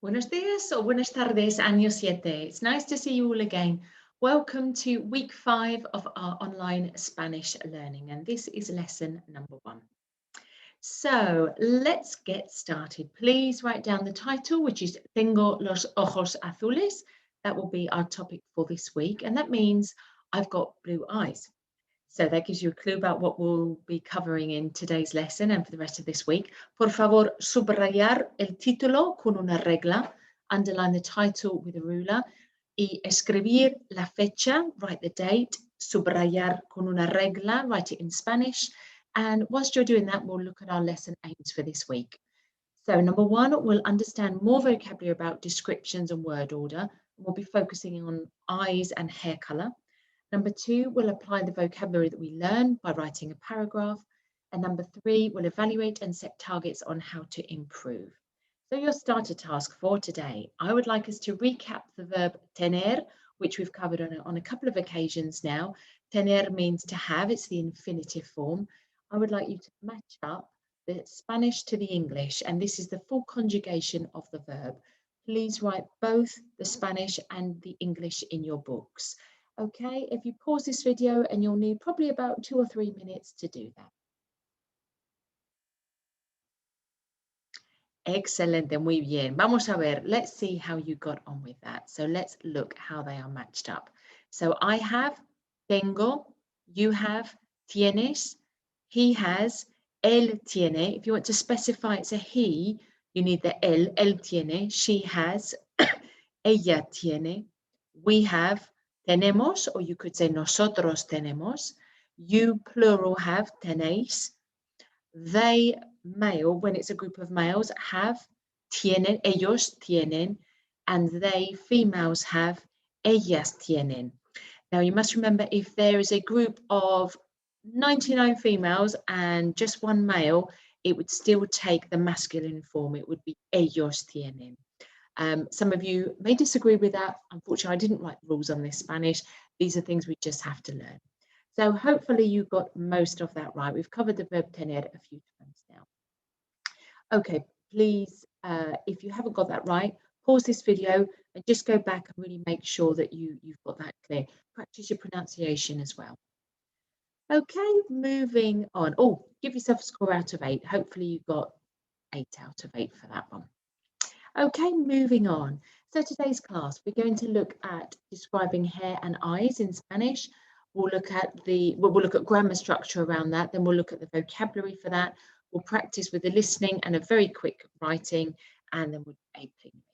Buenos días or buenas tardes, año siete. It's nice to see you all again. Welcome to week 5 of our online Spanish learning, and this is lesson number 1. So let's get started. Please write down the title, which is Tengo los ojos azules. That will be our topic for this week, and that means I've got blue eyes. So that gives you a clue about what we'll be covering in today's lesson and for the rest of this week. Por favor, subrayar el título con una regla. Underline the title with a ruler. Y escribir la fecha, write the date. Subrayar con una regla, write it in Spanish. And whilst you're doing that, we'll look at our lesson aims for this week. So number 1, we'll understand more vocabulary about descriptions and word order. We'll be focusing on eyes and hair colour. Number 2, we'll apply the vocabulary that we learn by writing a paragraph. And number 3, we'll evaluate and set targets on how to improve. So your starter task for today, I would like us to recap the verb tener, which we've covered on a couple of occasions now. Tener means to have, it's the infinitive form. I would like you to match up the Spanish to the English, and this is the full conjugation of the verb. Please write both the Spanish and the English in your books. Okay, if you pause this video, and you'll need probably about 2 or 3 minutes to do that. Excelente, muy bien. Vamos a ver, let's see how you got on with that. So let's look how they are matched up. So I have, tengo, you have, tienes, he has, él tiene. If you want to specify it's a he, you need the él tiene, she has, ella tiene, we have, tenemos, or you could say nosotros tenemos. You, plural, have, tenéis. They, male, when it's a group of males, have, tienen, ellos tienen. And they, females, have, ellas tienen. Now, you must remember, if there is a group of 99 females and just 1 male, it would still take the masculine form. It would be ellos tienen. Some of you may disagree with that. Unfortunately, I didn't write the rules on this Spanish. These are things we just have to learn. So hopefully you got most of that right. We've covered the verb tener a few times now. Okay, please, if you haven't got that right, pause this video and just go back and really make sure that you've got that clear. Practice your pronunciation as well. Okay, moving on. Oh, give yourself a score out of 8. Hopefully you got 8 out of 8 for that one. Okay, moving on. So today's class, we're going to look at describing hair and eyes in Spanish. We'll look at grammar structure around that. Then we'll look at the vocabulary for that. We'll practice with the listening and a very quick writing, and then we'll do a plenary.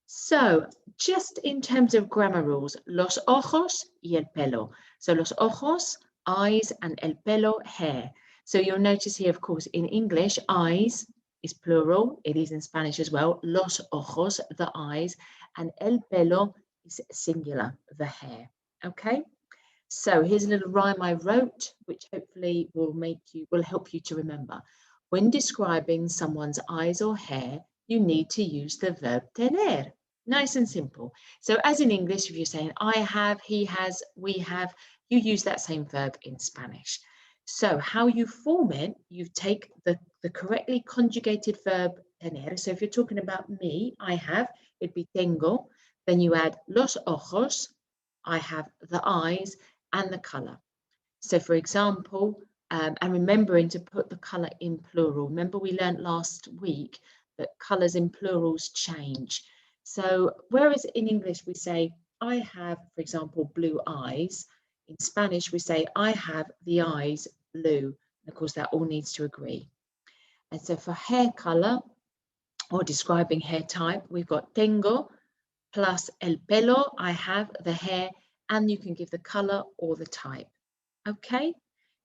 So just in terms of grammar rules, los ojos y el pelo. So los ojos, eyes, and el pelo, hair. So you'll notice here, of course, in English, eyes is plural. It is in Spanish as well. Los ojos, the eyes, and el pelo is singular, the hair. Okay. So here's a little rhyme I wrote, which hopefully will help you to remember. When describing someone's eyes or hair, you need to use the verb tener. Nice and simple. So as in English, if you're saying I have, he has, we have, you use that same verb in Spanish. So how you form it, you take the correctly conjugated verb tener. So if you're talking about me, I have, it'd be tengo. Then you add los ojos, I have the eyes, and the colour. So for example, and remembering to put the colour in plural. Remember we learned last week that colours in plurals change. So whereas in English we say, I have, for example, blue eyes, in Spanish we say, I have the eyes blue. And of course that all needs to agree. And so for hair colour, or describing hair type, we've got tengo plus el pelo, I have the hair, and you can give the colour or the type. Okay,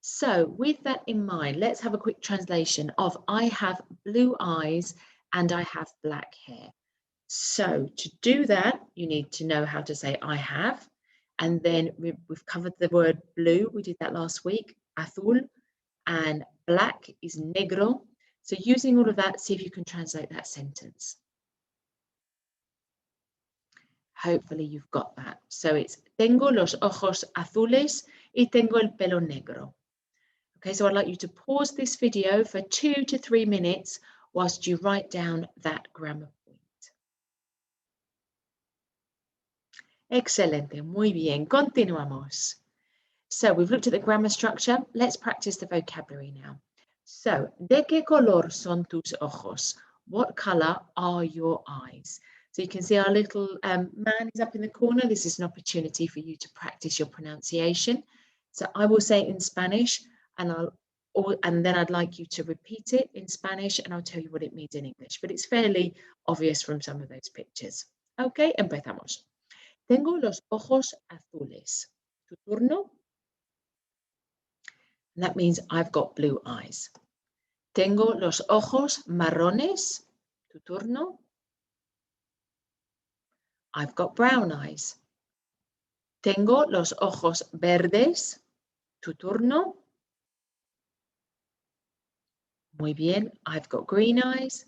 so with that in mind, let's have a quick translation of I have blue eyes and I have black hair. So to do that, you need to know how to say I have, and then we've covered the word blue. We did that last week, azul, and black is negro. So using all of that, see if you can translate that sentence. Hopefully you've got that. So it's tengo los ojos azules y tengo el pelo negro. Okay, so I'd like you to pause this video for 2 to 3 minutes whilst you write down that grammar point. Excelente, muy bien. Continuamos. So we've looked at the grammar structure. Let's practice the vocabulary now. So, ¿de qué color son tus ojos? What color are your eyes? So you can see our little man is up in the corner. This is an opportunity for you to practice your pronunciation. So I will say it in Spanish, and then I'd like you to repeat it in Spanish, and I'll tell you what it means in English. But it's fairly obvious from some of those pictures. Okay, empezamos. Tengo los ojos azules. ¿Tu turno? And that means I've got blue eyes. Tengo los ojos marrones. ¿Tu turno? I've got brown eyes. Tengo los ojos verdes. ¿Tu turno? Muy bien, I've got green eyes.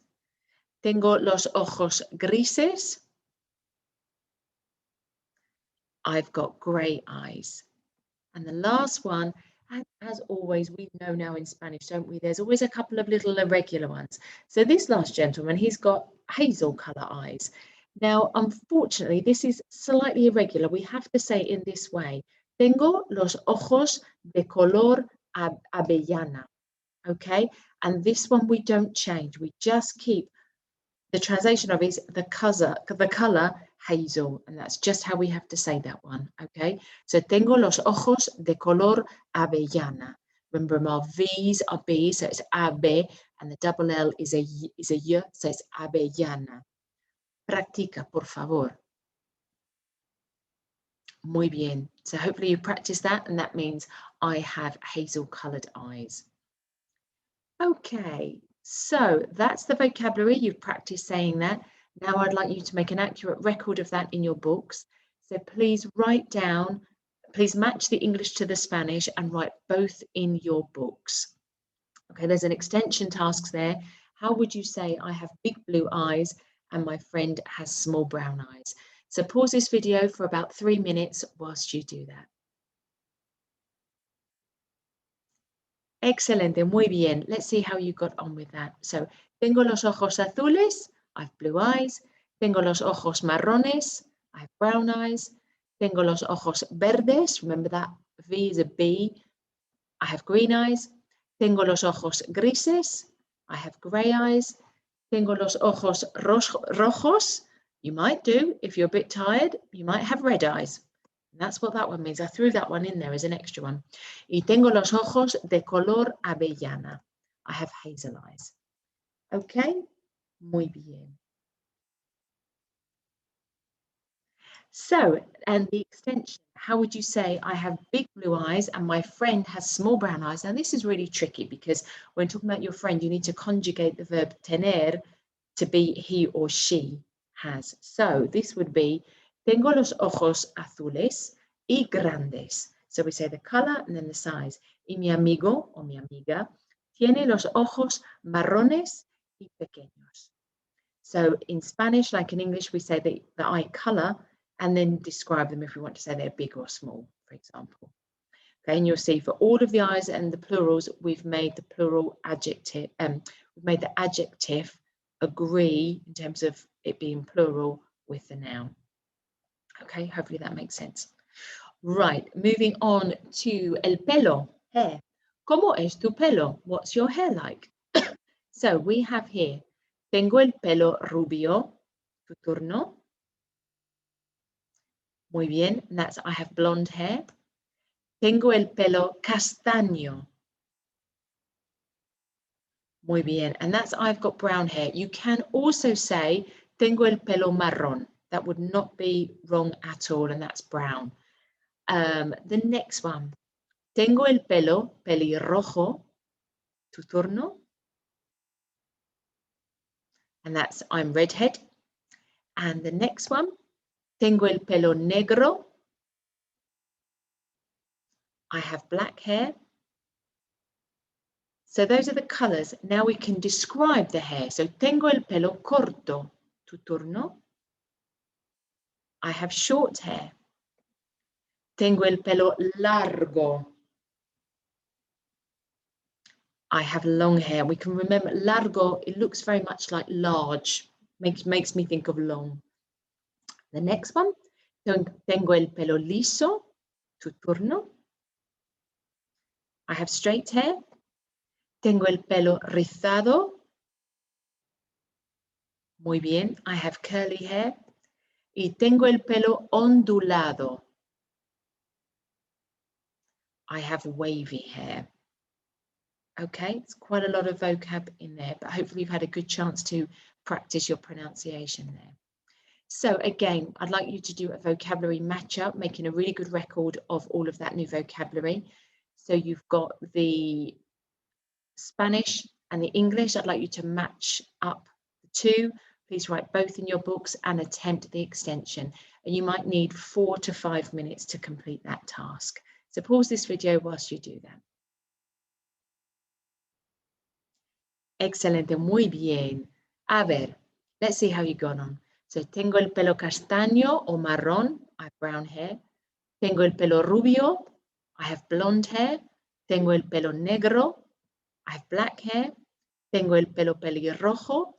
Tengo los ojos grises. I've got grey eyes. And the last one, as always, we know now in Spanish, don't we? There's always a couple of little irregular ones. So this last gentleman, he's got hazel colour eyes. Now, unfortunately, this is slightly irregular. We have to say it in this way. Tengo los ojos de color avellana. Okay? And this one we don't change. We just keep the translation of it is the color hazel, and that's just how we have to say that one, okay? So tengo los ojos de color avellana. Remember, our V's are B's, so it's ave, and the double L is a y, so it's avellana. Practica, por favor. Muy bien. So hopefully you practice that, and that means I have hazel-coloured eyes. Okay, so that's the vocabulary. You've practiced saying that. Now I'd like you to make an accurate record of that in your books. So please write down, please match the English to the Spanish and write both in your books. Okay, there's an extension task there. How would you say I have big blue eyes and my friend has small brown eyes? So pause this video for about 3 minutes whilst you do that. Excelente, muy bien. Let's see how you got on with that. So, tengo los ojos azules, I have blue eyes. Tengo los ojos marrones, I have brown eyes. Tengo los ojos verdes, remember that V is a B, I have green eyes. Tengo los ojos grises, I have grey eyes. Tengo los ojos rojos, you might do, if you're a bit tired, you might have red eyes. That's what that one means. I threw that one in there as an extra one. Y tengo los ojos de color avellana. I have hazel eyes. Okay? Muy bien. So, and the extension, how would you say I have big blue eyes and my friend has small brown eyes? Now, this is really tricky because when talking about your friend, you need to conjugate the verb tener to be he or she has. So, this would be tengo los ojos azules y grandes. So we say the color and then the size. Y mi amigo o mi amiga tiene los ojos marrones y pequeños. So in Spanish, like in English, we say the eye color and then describe them if we want to say they're big or small, for example. Okay, and you'll see for all of the eyes and the plurals, we've made the plural adjective, we've made the adjective agree in terms of it being plural with the noun. Okay, hopefully that makes sense. Right, moving on to el pelo, hair. ¿Cómo es tu pelo? What's your hair like? So we have here, tengo el pelo rubio, tu turno. Muy bien, and that's I have blonde hair. Tengo el pelo castaño. Muy bien, and that's I've got brown hair. You can also say tengo el pelo marrón. That would not be wrong at all, and that's brown. The next one, tengo el pelo pelirrojo, tu turno. And that's I'm redhead. And the next one, tengo el pelo negro. I have black hair. So those are the colors. Now we can describe the hair. So tengo el pelo corto, tu turno. I have short hair. Tengo el pelo largo. I have long hair. We can remember largo, it looks very much like large. Makes me think of long. The next one, Tengo el pelo liso, tu turno. I have straight hair. Tengo el pelo rizado. Muy bien. I have curly hair. Y tengo el pelo ondulado. I have wavy hair. Okay, it's quite a lot of vocab in there, but hopefully you've had a good chance to practice your pronunciation there. So again, I'd like you to do a vocabulary matchup, making a really good record of all of that new vocabulary. So you've got the Spanish and the English. I'd like you to match up the two. Please write both in your books and attempt the extension. And you might need 4 to 5 minutes to complete that task. So pause this video whilst you do that. Excelente, muy bien. A ver, let's see how you got on. So, tengo el pelo castaño o marrón, I have brown hair. Tengo el pelo rubio, I have blonde hair. Tengo el pelo negro, I have black hair. Tengo el pelo pelirrojo,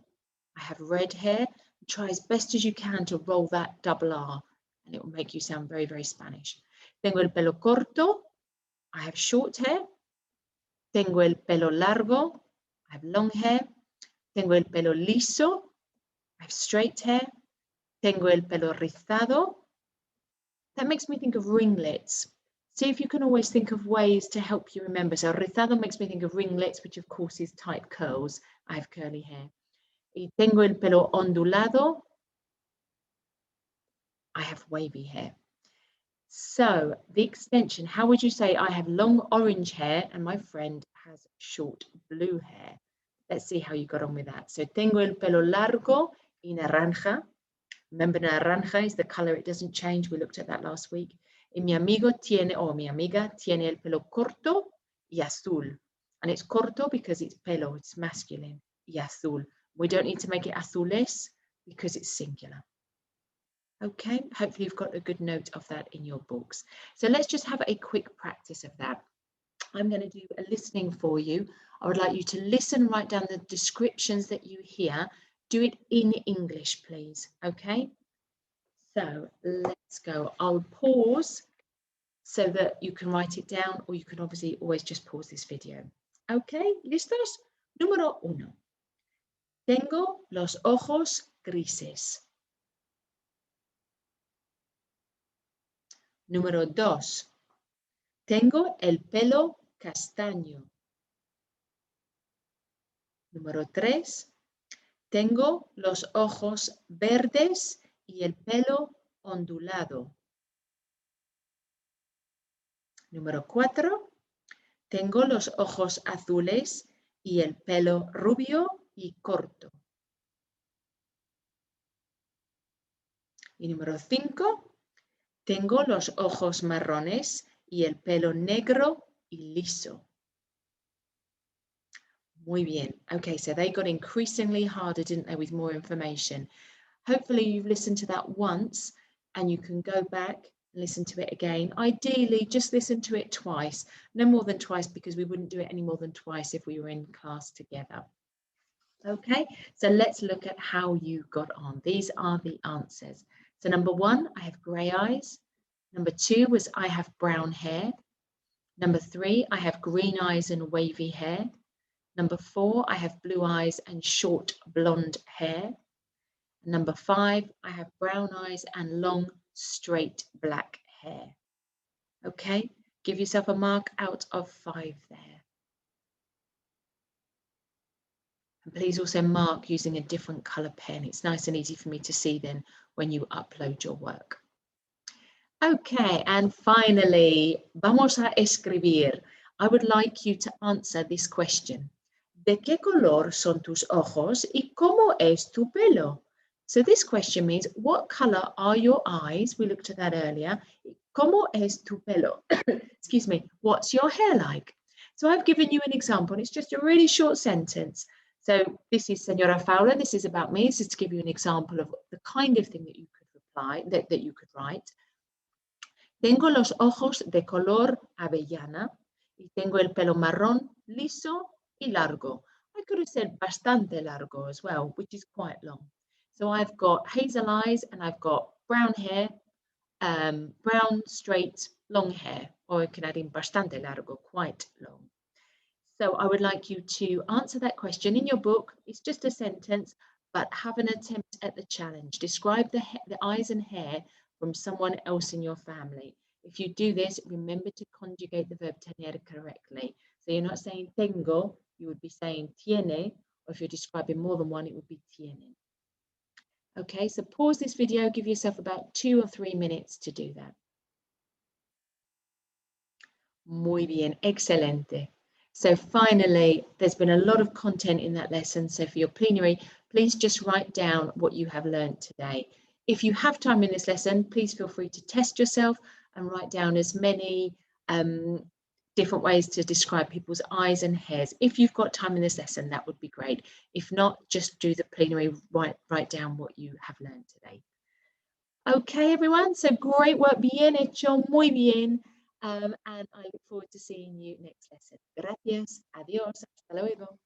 I have red hair. Try as best as you can to roll that double R, and it will make you sound very, very Spanish. Tengo el pelo corto, I have short hair. Tengo el pelo largo, I have long hair. Tengo el pelo liso, I have straight hair. Tengo el pelo rizado. That makes me think of ringlets. See if you can always think of ways to help you remember. So rizado makes me think of ringlets, which of course is tight curls. I have curly hair. Y tengo el pelo ondulado. I have wavy hair. So the extension, how would you say I have long orange hair and my friend has short blue hair? Let's see how you got on with that. So tengo el pelo largo y naranja. Remember, naranja is the color, it doesn't change. We looked at that last week. Y mi amigo tiene, o mi amiga tiene el pelo corto y azul. And it's corto because it's pelo, it's masculine, y azul. We don't need to make it azules because it's singular. Okay, hopefully you've got a good note of that in your books. So let's just have a quick practice of that. I'm going to do a listening for you. I would like you to listen, write down the descriptions that you hear. Do it in English, please. Okay, so let's go. I'll pause so that you can write it down, or you can obviously always just pause this video. Okay, ¿listos? Número 1. Tengo los ojos grises. Número 2. Tengo el pelo castaño. Número 3. Tengo los ojos verdes y el pelo ondulado. Número 4. Tengo los ojos azules y el pelo rubio y corto. Y número 5. Tengo los ojos marrones y el pelo negro y liso. Muy bien. Okay, so they got increasingly harder, didn't they, with more information. Hopefully you've listened to that once and you can go back and listen to it again. Ideally, just listen to it twice. No more than twice, because we wouldn't do it any more than twice if we were in class together. Okay, so let's look at how you got on. These are the answers. So number 1, I have grey eyes. Number 2 was I have brown hair. Number 3, I have green eyes and wavy hair. Number 4, I have blue eyes and short blonde hair. Number 5, I have brown eyes and long, straight black hair. Okay, give yourself a mark out of 5 there. And please also mark using a different colour pen. It's nice and easy for me to see then when you upload your work. Okay, and finally, vamos a escribir. I would like you to answer this question. ¿De qué color son tus ojos y cómo es tu pelo? So this question means, what color are your eyes? We looked at that earlier. ¿Cómo es tu pelo? Excuse me, what's your hair like? So I've given you an example, and it's just a really short sentence. So this is Señora Fowler, this is about me. This is to give you an example of the kind of thing that you could reply, that you could write. Tengo los ojos de color avellana y tengo el pelo marrón, liso y largo. I could have said bastante largo as well, which is quite long. So I've got hazel eyes and I've got brown hair. brown, straight, long hair, or you can add in bastante largo, quite long. So I would like you to answer that question in your book. It's just a sentence, but have an attempt at the challenge. Describe the eyes and hair from someone else in your family. If you do this, remember to conjugate the verb tener correctly. So you're not saying tengo, you would be saying tiene, or if you're describing more than one, it would be tienen. Okay, so pause this video, give yourself about 2 or 3 minutes to do that. Muy bien, excelente. So finally, there's been a lot of content in that lesson. So for your plenary, please just write down what you have learned today. If you have time in this lesson, please feel free to test yourself and write down as many different ways to describe people's eyes and hairs. If you've got time in this lesson, that would be great. If not, just do the plenary, write down what you have learned today. Okay, everyone, so great work, bien hecho, muy bien. And I look forward to seeing you next lesson. Gracias, adiós, hasta luego.